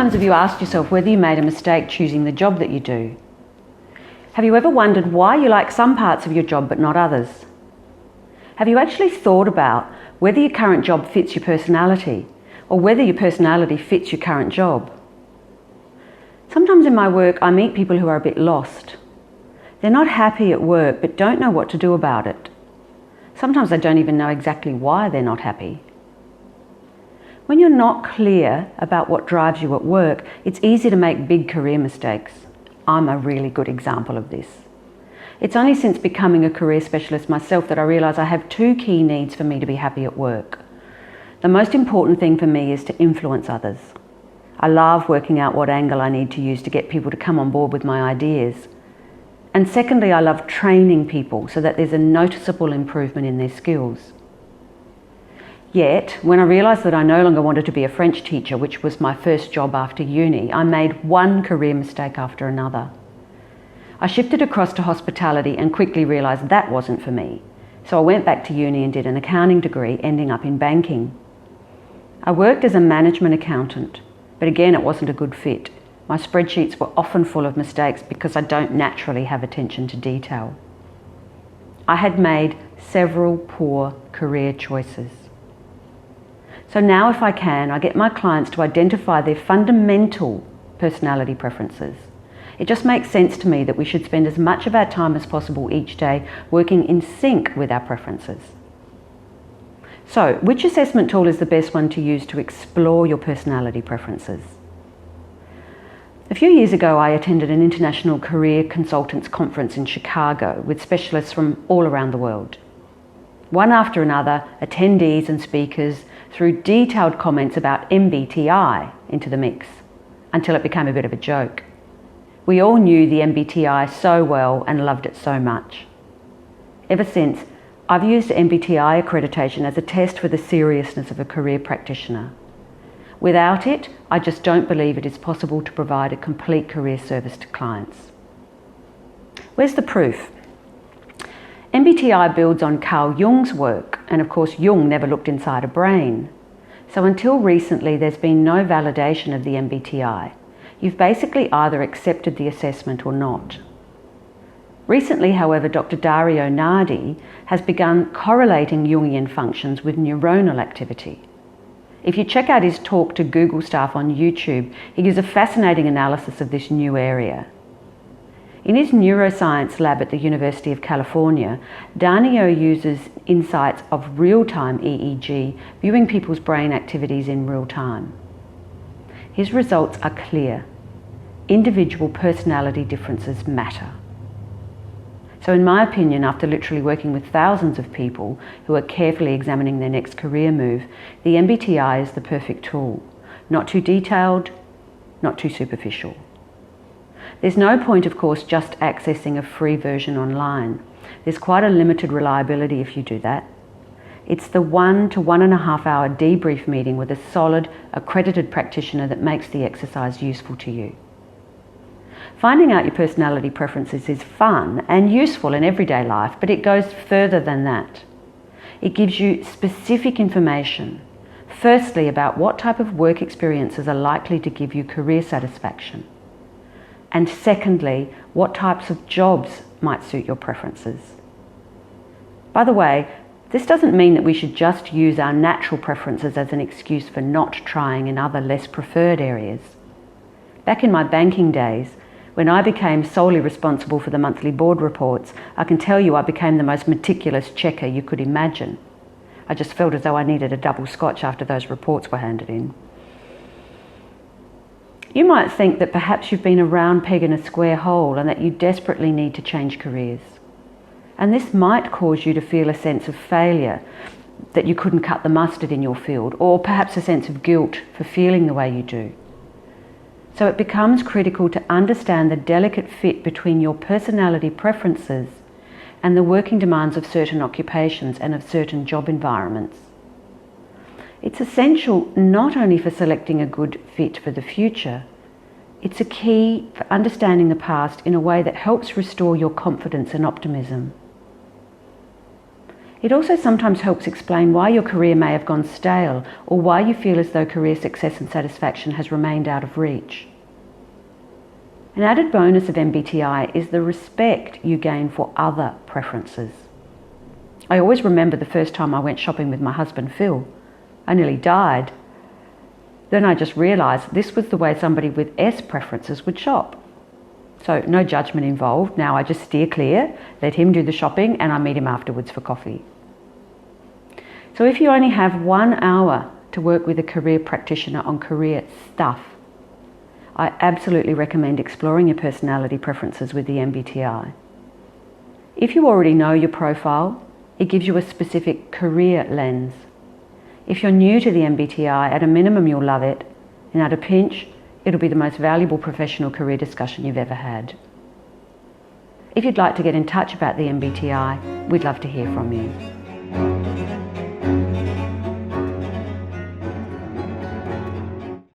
times have you asked yourself whether you made a mistake choosing the job that you do? Have you ever wondered why you like some parts of your job but not others? Have you actually thought about whether your current job fits your personality or whether your personality fits your current job? Sometimes in my work I meet people who are a bit lost. They're not happy at work but don't know what to do about it. Sometimes they don't even know exactly why they're not happy. When you're not clear about what drives you at work, it's easy to make big career mistakes. I'm a really good example of this. It's only since becoming a career specialist myself that I realise I have two key needs for me to be happy at work. The most important thing for me is to influence others. I love working out what angle I need to use to get people to come on board with my ideas. And secondly, I love training people so that there's a noticeable improvement in their skills. Yet, when I realised that I no longer wanted to be a French teacher, which was my first job after uni, I made one career mistake after another. I shifted across to hospitality and quickly realised that wasn't for me. So I went back to uni and did an accounting degree, ending up in banking. I worked as a management accountant, but again it wasn't a good fit. My spreadsheets were often full of mistakes because I don't naturally have attention to detail. I had made several poor career choices. So now if I can, I get my clients to identify their fundamental personality preferences. It just makes sense to me that we should spend as much of our time as possible each day working in sync with our preferences. So, which assessment tool is the best one to use to explore your personality preferences? A few years ago, I attended an international career consultants conference in Chicago with specialists from all around the world. One after another, attendees and speakers threw detailed comments about MBTI into the mix, until it became a bit of a joke. We all knew the MBTI so well and loved it so much. Ever since, I've used MBTI accreditation as a test for the seriousness of a career practitioner. Without it, I just don't believe it is possible to provide a complete career service to clients. Where's the proof? MBTI builds on Carl Jung's work, and of course Jung never looked inside a brain. So until recently there's been no validation of the MBTI. You've basically either accepted the assessment or not. Recently, however, Dr. Dario Nardi has begun correlating Jungian functions with neuronal activity. If you check out his talk to Google staff on YouTube, he gives a fascinating analysis of this new area. In his neuroscience lab at the University of California, Dario uses insights of real-time EEG, viewing people's brain activities in real time. His results are clear. Individual personality differences matter. So in my opinion, after literally working with thousands of people who are carefully examining their next career move, the MBTI is the perfect tool. Not too detailed, not too superficial. There's no point, of course, just accessing a free version online. There's quite a limited reliability if you do that. It's the 1 to 1.5 hour debrief meeting with a solid, accredited practitioner that makes the exercise useful to you. Finding out your personality preferences is fun and useful in everyday life, but it goes further than that. It gives you specific information, firstly about what type of work experiences are likely to give you career satisfaction, and secondly, what types of jobs might suit your preferences. By the way, this doesn't mean that we should just use our natural preferences as an excuse for not trying in other less preferred areas. Back in my banking days, when I became solely responsible for the monthly board reports, I can tell you I became the most meticulous checker you could imagine. I just felt as though I needed a double scotch after those reports were handed in. You might think that perhaps you've been a round peg in a square hole and that you desperately need to change careers. And this might cause you to feel a sense of failure, that you couldn't cut the mustard in your field, or perhaps a sense of guilt for feeling the way you do. So it becomes critical to understand the delicate fit between your personality preferences and the working demands of certain occupations and of certain job environments. It's essential not only for selecting a good fit for the future, it's a key for understanding the past in a way that helps restore your confidence and optimism. It also sometimes helps explain why your career may have gone stale or why you feel as though career success and satisfaction has remained out of reach. An added bonus of MBTI is the respect you gain for other preferences. I always remember the first time I went shopping with my husband Phil. I nearly died. Then I just realised this was the way somebody with S preferences would shop. So no judgment involved. Now I just steer clear, let him do the shopping, and I meet him afterwards for coffee. So if you only have 1 hour to work with a career practitioner on career stuff, I absolutely recommend exploring your personality preferences with the MBTI. If you already know your profile, it gives you a specific career lens. If you're new to the MBTI, at a minimum you'll love it, and at a pinch, it'll be the most valuable professional career discussion you've ever had. If you'd like to get in touch about the MBTI, we'd love to hear from you.